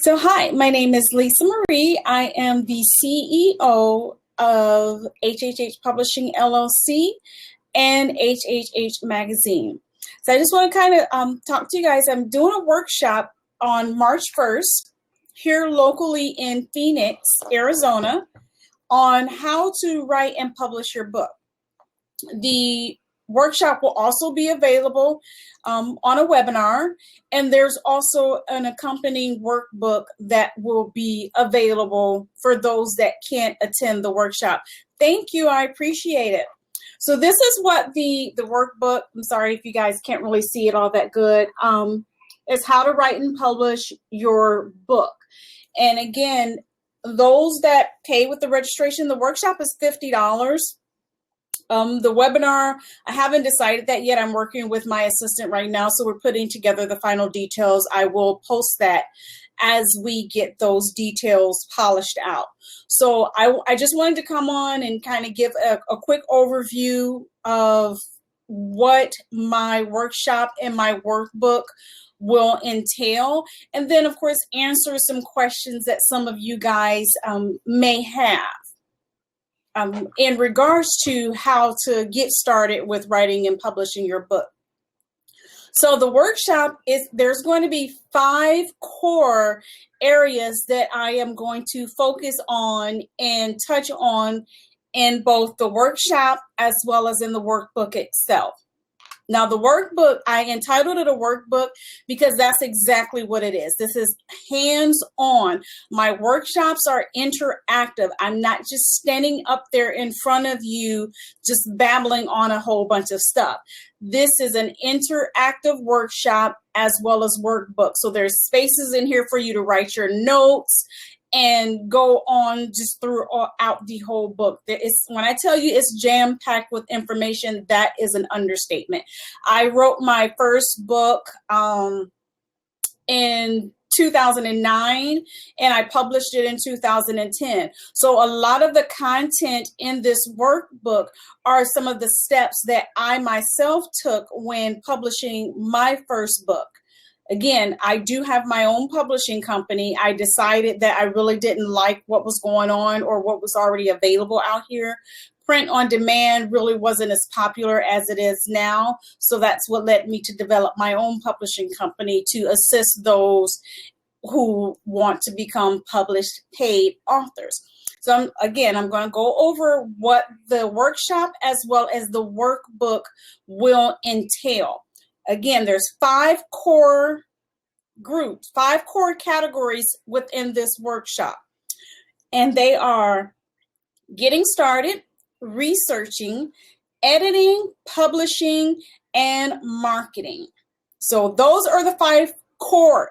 So, hi, my name is Lisa Marie. I am the CEO of HHH Publishing LLC and HHH Magazine. So, I just want to kind of talk to you guys. I'm doing a workshop on March 1st here locally in Phoenix, Arizona, on how to write and publish your book. The workshop will also be available on a webinar, and there's also an accompanying workbook that will be available for those that can't attend the workshop. Thank you, I appreciate it. So this is what the workbook, I'm sorry if you guys can't really see it all that good, is how to write and publish your book. And again, those that pay with the registration, the workshop is $50. The webinar, I haven't decided that yet. I'm working with my assistant right now, so we're putting together the final details. I will post that as we get those details polished out. So I just wanted to come on and kind of give a quick overview of what my workshop and my workbook will entail, and then of course answer some questions that some of you guys may have. In regards to how to get started with writing and publishing your book. So the workshop there's going to be 5 core areas that I am going to focus on and touch on in both the workshop as well as in the workbook itself. Now, the workbook, I entitled it a workbook because that's exactly what it is. This is hands-on. My workshops are interactive. I'm not just standing up there in front of you just babbling on a whole bunch of stuff. This is an interactive workshop as well as workbook. So there's spaces in here for you to write your notes and go on just throughout the whole book. When I tell you it's jam-packed with information, that is an understatement. I wrote my first book in 2009, and I published it in 2010. So a lot of the content in this workbook are some of the steps that I myself took when publishing my first book. Again, I do have my own publishing company. I decided that I really didn't like what was going on or what was already available out here. Print on demand really wasn't as popular as it is now. So that's what led me to develop my own publishing company to assist those who want to become published paid authors. So I'm going to go over what the workshop as well as the workbook will entail. Again, there's 5 core groups, 5 core categories within this workshop. And they are getting started, researching, editing, publishing, and marketing. So those are the 5 core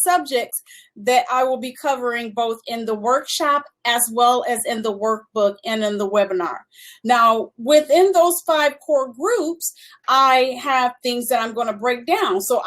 subjects that I will be covering both in the workshop as well as in the workbook and in the webinar. Now, within those 5 core groups, I have things that I'm going to break down. So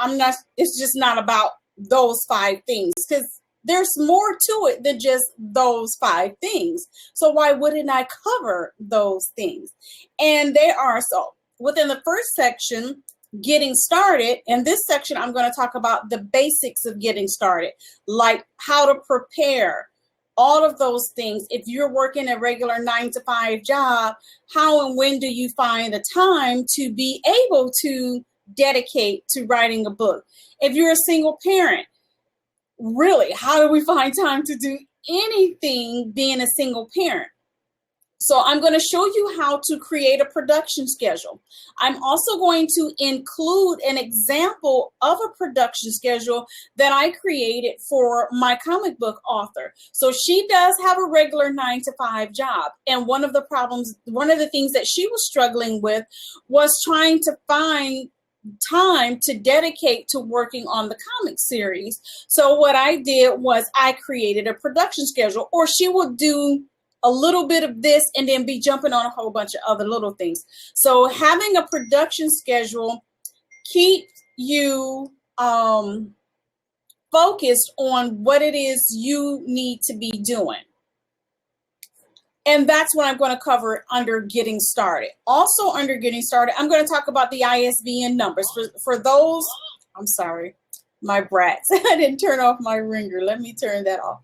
it's just not about those 5 things, because there's more to it than just those 5 things. So why wouldn't I cover those things? And they are, so within the first section, getting started. In this section, I'm going to talk about the basics of getting started, like how to prepare, all of those things. If you're working a regular 9-to-5 job, how and when do you find the time to be able to dedicate to writing a book? If you're a single parent, really, how do we find time to do anything being a single parent? So I'm going to show you how to create a production schedule. I'm also going to include an example of a production schedule that I created for my comic book author. So she does have a regular 9-to-5 job. And one of the things that she was struggling with was trying to find time to dedicate to working on the comic series. So what I did was I created a production schedule, or she would do a little bit of this and then be jumping on a whole bunch of other little things. So having a production schedule keeps you focused on what it is you need to be doing. And that's what I'm going to cover under getting started. Also under getting started, I'm going to talk about the ISBN numbers. For those, I'm sorry. my brats. I didn't turn off my ringer. Let me turn that off.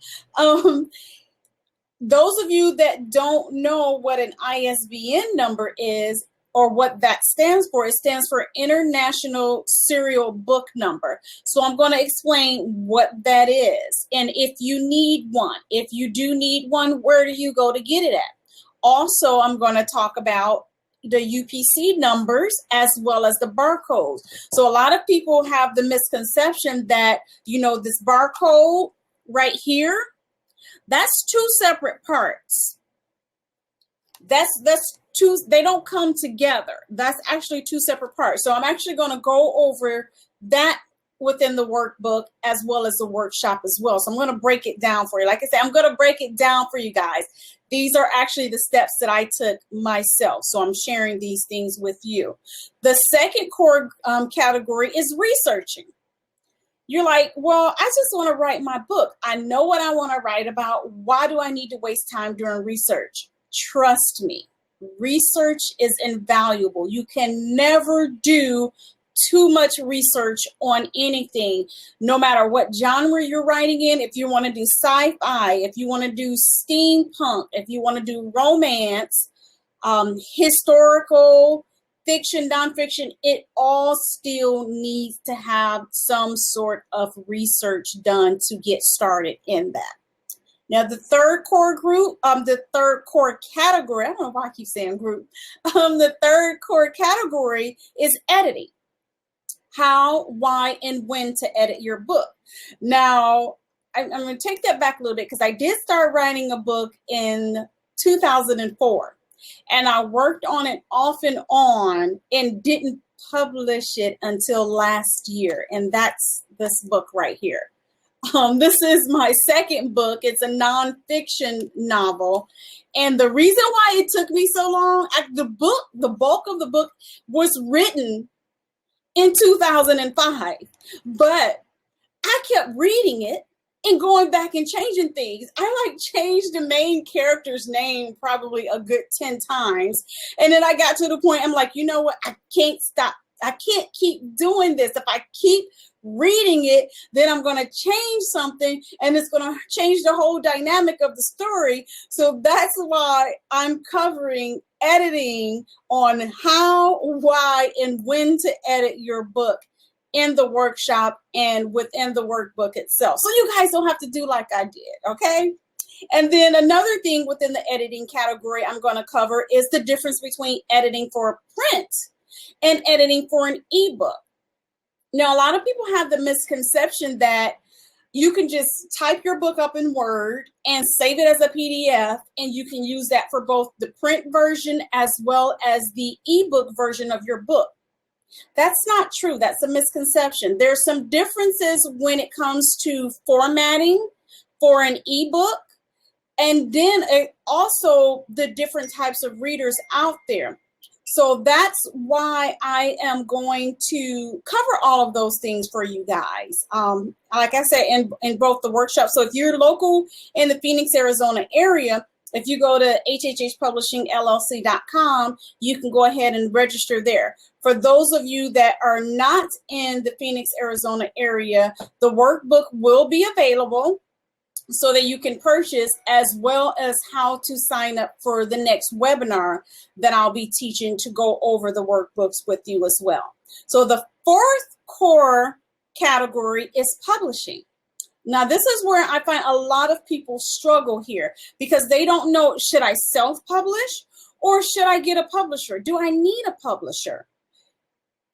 Those of you that don't know what an ISBN number is or what that stands for, it stands for International Serial Book Number. So I'm going to explain what that is. And if you need one, if you do need one, where do you go to get it at? Also, I'm going to talk about the UPC numbers as well as the barcodes. So a lot of people have the misconception that, you know, this barcode right here, that's two separate parts. That's two, they don't come together. That's actually two separate parts. So I'm actually going to go over that within the workbook as well as the workshop as well. So I'm going to break it down for you. Like I said, I'm going to break it down for you guys. These are actually the steps that I took myself. So I'm sharing these things with you. The second core category is researching. You're like, well, I just want to write my book. I know what I want to write about. Why do I need to waste time doing research? Trust me, research is invaluable. You can never do too much research on anything, no matter what genre you're writing in. If you want to do sci-fi, if you want to do steampunk, if you want to do romance, historical, fiction, nonfiction, it all still needs to have some sort of research done to get started in that. Now, the third core group, the third core category, I don't know why I keep saying group, the third core category is editing. How, why, and when to edit your book. Now, I'm going to take that back a little bit because I did start writing a book in 2004. And I worked on it off and on and didn't publish it until last year. And that's this book right here. This is my second book. It's a nonfiction novel. And the reason why it took me so long, the bulk of the book was written in 2005. But I kept reading it and going back and changing things. I like changed the main character's name probably a good 10 times. And then I got to the point, I'm like, you know what? I can't stop. I can't keep doing this. If I keep reading it, then I'm going to change something and it's going to change the whole dynamic of the story. So that's why I'm covering editing on how, why, and when to edit your book in the workshop and within the workbook itself. So you guys don't have to do like I did, okay? And then another thing within the editing category I'm going to cover is the difference between editing for print and editing for an ebook. Now, a lot of people have the misconception that you can just type your book up in Word and save it as a PDF, and you can use that for both the print version as well as the ebook version of your book. That's not true. That's a misconception. There's some differences when it comes to formatting for an ebook, and then also the different types of readers out there. So that's why I am going to cover all of those things for you guys. Like I said, in both the workshops. So if you're local in the Phoenix, Arizona area, if you go to hhpublishingllc.com, you can go ahead and register there. For those of you that are not in the Phoenix, Arizona area, the workbook will be available so that you can purchase, as well as how to sign up for the next webinar that I'll be teaching to go over the workbooks with you as well. So the fourth core category is publishing. Now, this is where I find a lot of people struggle here because they don't know, should I self-publish or should I get a publisher? Do I need a publisher?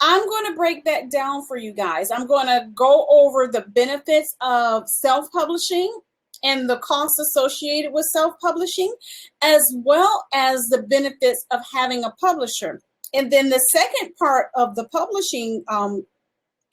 I'm going to break that down for you guys. I'm going to go over the benefits of self-publishing and the costs associated with self-publishing, as well as the benefits of having a publisher. And then the second part of the publishing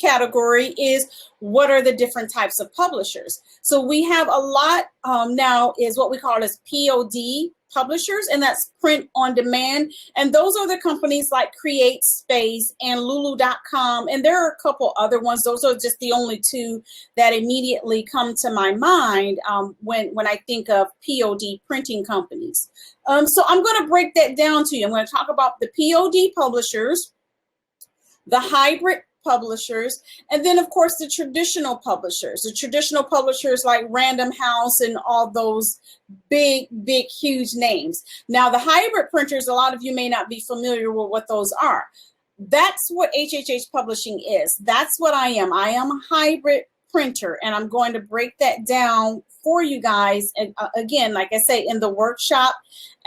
category is what are the different types of publishers. So we have a lot now is what we call as POD publishers, and that's print on demand. And those are the companies like Create Space and Lulu.com. And there are a couple other ones. Those are just the only two that immediately come to my mind when I think of POD printing companies. So I'm going to break that down to you. I'm going to talk about the POD publishers, the hybrid publishers, and then of course the traditional publishers. The traditional publishers like Random House and all those big, huge names. Now the hybrid printers, a lot of you may not be familiar with what those are. That's what HHH Publishing is. That's what I am. I am a hybrid printer, and I'm going to break that down for you guys. And again, like I say, in the workshop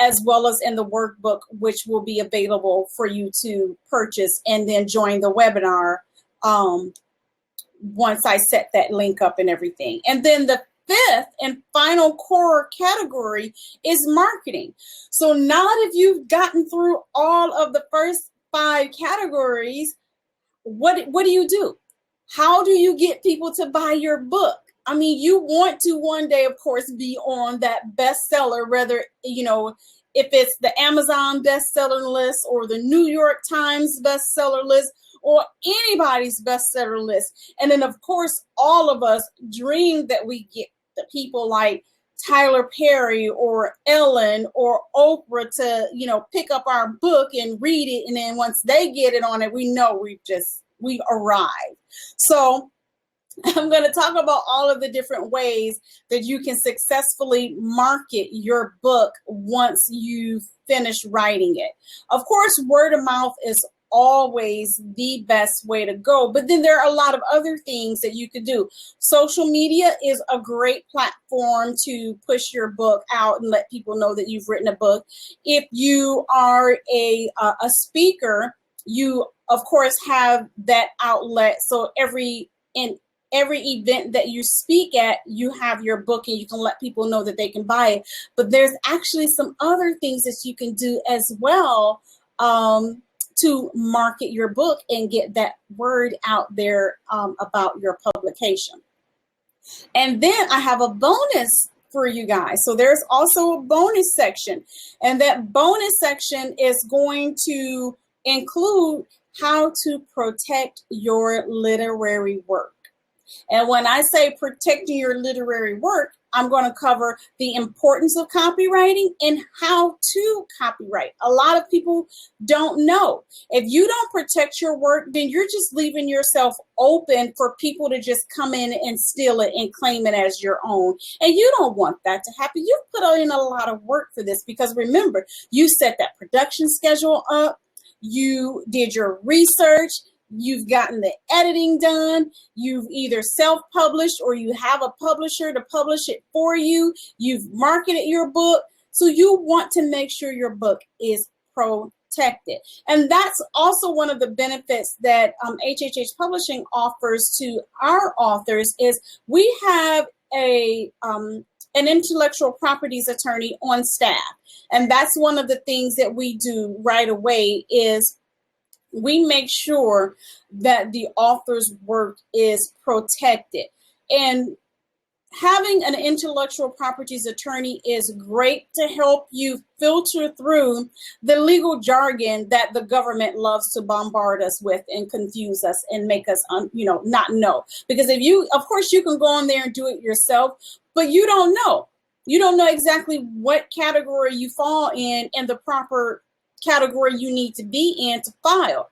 as well as in the workbook, which will be available for you to purchase and then join the webinar once I set that link up and everything. And then the fifth and final core category is marketing. So now that you've gotten through all of the first 5 categories, what do you do? How do you get people to buy your book? I mean, you want to one day, of course, be on that bestseller, whether, if it's the Amazon bestseller list or the New York Times bestseller list or anybody's bestseller list. And then, of course, all of us dream that we get the people like Tyler Perry or Ellen or Oprah to, pick up our book and read it. And then once they get it on it, we know we've arrived. So I'm going to talk about all of the different ways that you can successfully market your book once you finish writing it. Of course, word of mouth is always the best way to go, but then there are a lot of other things that you could do. Social media is a great platform to push your book out and let people know that you've written a book. If you are a speaker, you of course have that outlet. So every event that you speak at, you have your book and you can let people know that they can buy it. But there's actually some other things that you can do as well to market your book and get that word out there about your publication. And then I have a bonus for you guys. So there's also a bonus section, and that bonus section is going to include how to protect your literary work. And when I say protecting your literary work, I'm going to cover the importance of copywriting and how to copyright. A lot of people don't know. If you don't protect your work, then you're just leaving yourself open for people to just come in and steal it and claim it as your own. And you don't want that to happen. You've put in a lot of work for this because remember, you set that production schedule up. You did your research. You've gotten the editing done. You've either self-published or you have a publisher to publish it for you. You've marketed your book. So you want to make sure your book is protected. And that's also one of the benefits that HHH Publishing offers to our authors is we have an intellectual properties attorney on staff. And that's one of the things that we do right away is we make sure that the author's work is protected. And having an intellectual properties attorney is great to help you filter through the legal jargon that the government loves to bombard us with and confuse us and make us, not know. Because of course, you can go on there and do it yourself, but you don't know. You don't know exactly what category you fall in and the proper category you need to be in to file.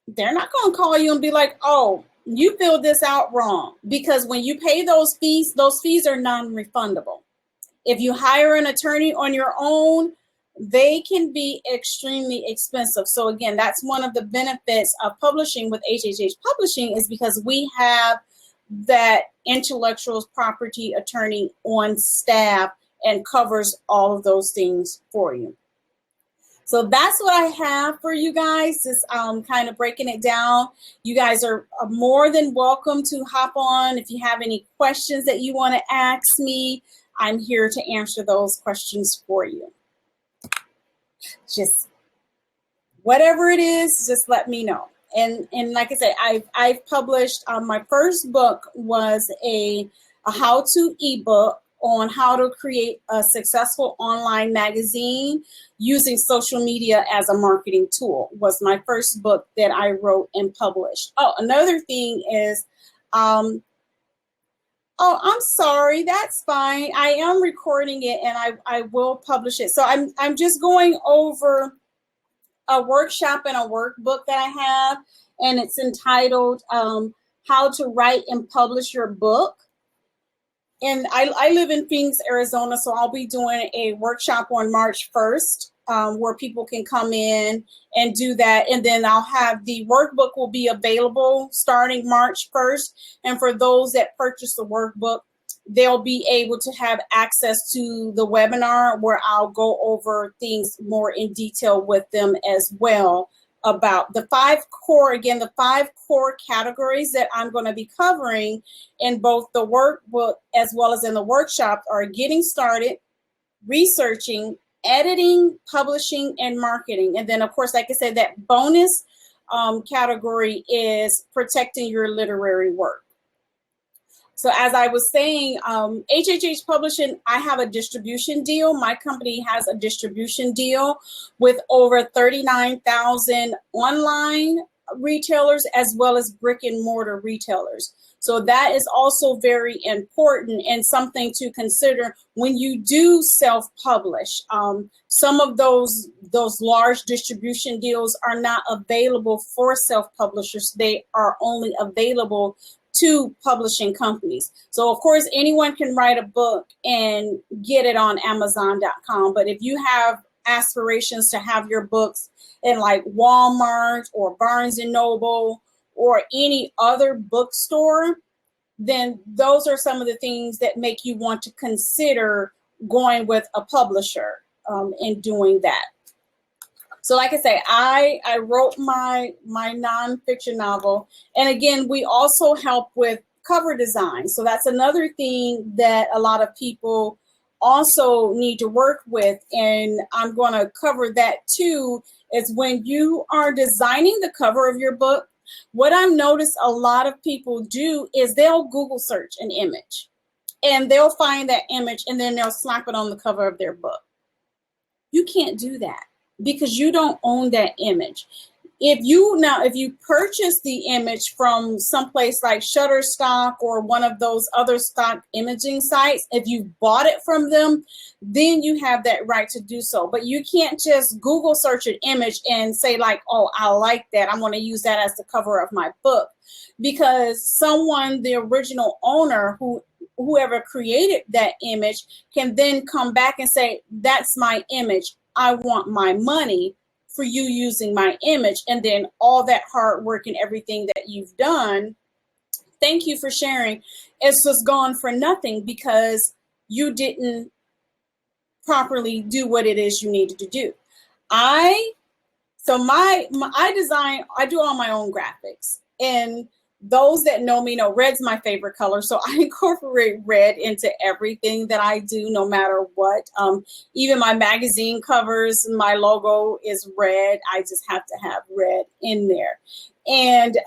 They're not going to call you and be like, oh, you filled this out wrong. Because when you pay those fees are non-refundable. If you hire an attorney on your own, they can be extremely expensive. So again, that's one of the benefits of publishing with HHH Publishing is because we have that intellectual property attorney on staff and covers all of those things for you. So that's what I have for you guys, just kind of breaking it down. You guys are more than welcome to hop on. If you have any questions that you want to ask me, I'm here to answer those questions for you. Just whatever it is, just let me know. And like I said, I've published, my first book was a how-to ebook on how to create a successful online magazine using social media as a marketing tool was my first book that I wrote and published. Oh, another thing is, oh, I'm sorry, that's fine. I am recording it and I will publish it. So I'm just going over a workshop and a workbook that I have, and it's entitled How to Write and Publish Your Book. And I live in Phoenix, Arizona, so I'll be doing a workshop on March 1st where people can come in and do that. And then I'll have the workbook will be available starting March 1st. And for those that purchase the workbook, they'll be able to have access to the webinar where I'll go over things more in detail with them as well about the five core categories that I'm going to be covering in both the workbook as well as in the workshop are getting started, researching, editing, publishing, and marketing. And then, of course, like I said, that bonus category is protecting your literary work. So as I was saying, HHH Publishing, I have a distribution deal. My company has a distribution deal with over 39,000 online retailers as well as brick and mortar retailers. So that is also very important and something to consider when you do self-publish. Some of those large distribution deals are not available for self-publishers. They are only available to publishing companies. So of course, anyone can write a book and get it on Amazon.com. But if you have aspirations to have your books in like Walmart or Barnes and Noble or any other bookstore, then those are some of the things that make you want to consider going with a publisher and doing that. So like I say, I wrote my nonfiction novel. And again, we also help with cover design. So that's another thing that a lot of people also need to work with. And I'm going to cover that too, is when you are designing the cover of your book, what I've noticed a lot of people do is they'll Google search an image and they'll find that image and then they'll slap it on the cover of their book. You can't do that, because you don't own that image. If you purchase the image from someplace like Shutterstock or one of those other stock imaging sites, if you bought it from them, then you have that right to do so. But you can't just Google search an image and say like, oh, I like that, I'm going to use that as the cover of my book. Because someone, the original owner, whoever created that image, can then come back and say, that's my image, I want my money for you using my image. And then all that hard work and everything that you've done, thank you for sharing, it's just gone for nothing because you didn't properly do what it is you needed to do. I do all my own graphics, and those that know me know red's my favorite color. So I incorporate red into everything that I do, no matter what. Even my magazine covers, my logo is red. I just have to have red in there. And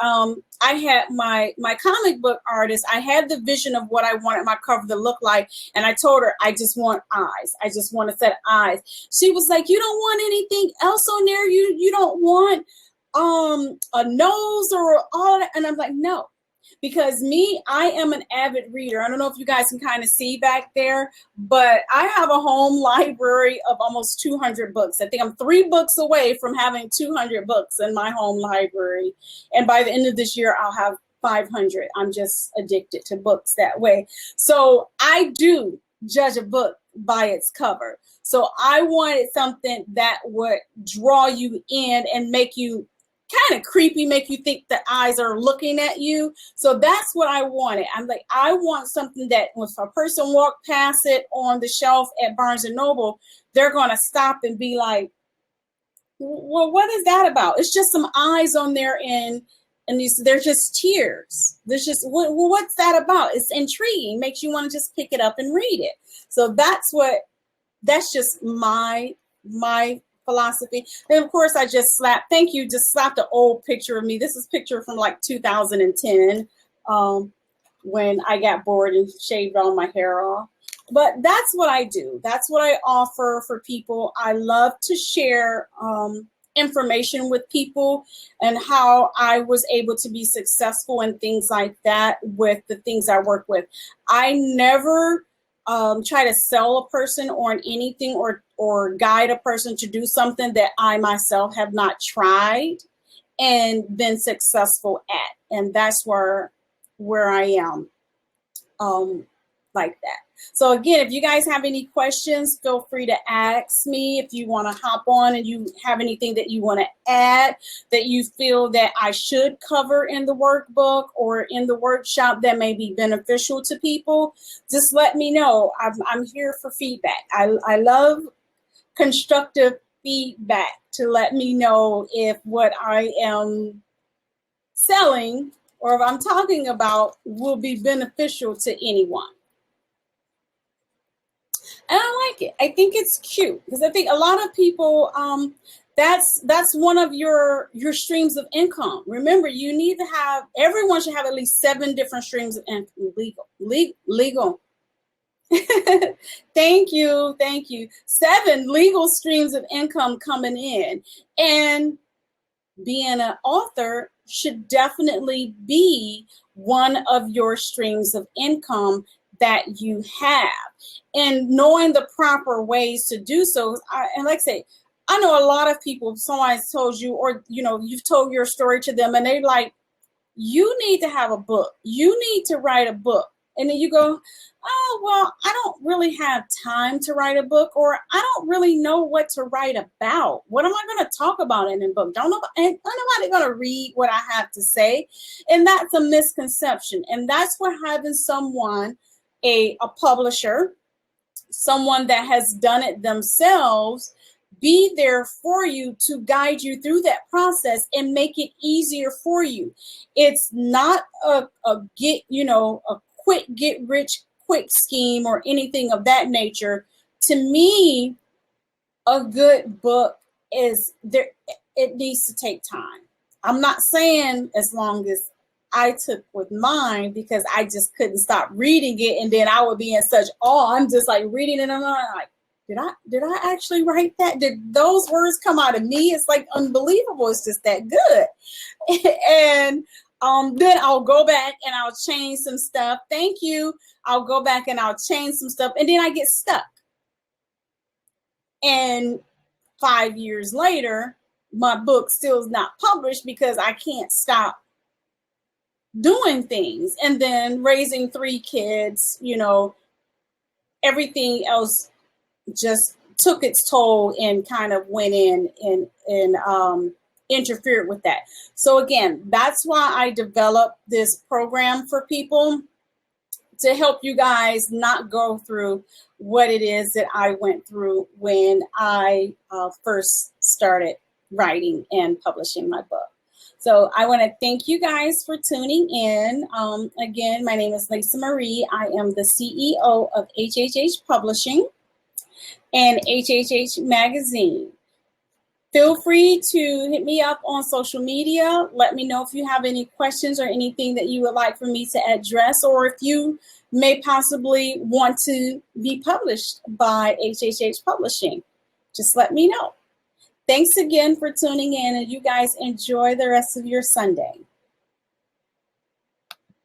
I had my comic book artist, I had the vision of what I wanted my cover to look like. And I told her, I just want eyes. I just want a set of eyes. She was like, you don't want anything else on there? You don't want a nose or all that? And I'm like, no, because I am an avid reader. I don't know if you guys can kind of see back there, but I have a home library of almost 200 books. I think I'm 3 books away from having 200 books in my home library. And by the end of this year, I'll have 500. I'm just addicted to books that way. So I do judge a book by its cover. So I wanted something that would draw you in and make you kind of creepy, make you think the eyes are looking at you. So that's what I wanted. I'm like, I want something that if a person walked past it on the shelf at Barnes and Noble, they're going to stop and be like, well, what is that about? It's just some eyes on there, and they're just tears. There's just, what's that about? It's intriguing, makes you want to just pick it up and read it. So that's just my philosophy. And of course, I just slapped an old picture of me. This is a picture from like 2010 when I got bored and shaved all my hair off. But that's what I do. That's what I offer for people. I love to share information with people and how I was able to be successful and things like that with the things I work with. I never try to sell a person on anything or guide a person to do something that I myself have not tried and been successful at. And that's where I am, like that. So again, if you guys have any questions, feel free to ask me. If you want to hop on and you have anything that you want to add that you feel that I should cover in the workbook or in the workshop that may be beneficial to people, just let me know. I'm here for feedback. I love constructive feedback to let me know if what I am selling or if I'm talking about will be beneficial to anyone. And I like it. I think it's cute because I think a lot of people, that's one of your streams of income. Remember, you need to have, everyone should have at least 7 different streams of income. Legal. Thank you. 7 legal streams of income coming in. And being an author should definitely be one of your streams of income that you have. And knowing the proper ways to do so. And like I say, I know a lot of people, if someone's told you, or, you've told your story to them and they're like, you need to have a book. You need to write a book. And then you go, oh, well, I don't really have time to write a book, or I don't really know what to write about. What am I going to talk about in a book? Ain't nobody going to read what I have to say. And that's a misconception. And that's what having someone, a publisher, someone that has done it themselves, be there for you to guide you through that process and make it easier for you. It's not a quick get rich quick scheme or anything of that nature. To me, a good book is there. It needs to take time. I'm not saying as long as I took with mine, because I just couldn't stop reading it, and then I would be in such awe. I'm just like reading it, and I'm like, did I actually write that? Did those words come out of me? It's like unbelievable. It's just that good. And then I'll go back and I'll change some stuff. Thank you. I'll go back and I'll change some stuff, and then I get stuck. And 5 years later, my book still is not published because I can't stop doing things. And then raising 3 kids, everything else just took its toll and kind of went in and interfered with that. So again, that's why I developed this program for people, to help you guys not go through what it is that I went through when I first started writing and publishing my book. So I want to thank you guys for tuning in. Again, my name is Lisa Marie. I am the CEO of HHH Publishing and HHH Magazine. Feel free to hit me up on social media. Let me know if you have any questions or anything that you would like for me to address, or if you may possibly want to be published by HHH Publishing. Just let me know. Thanks again for tuning in, and you guys enjoy the rest of your Sunday.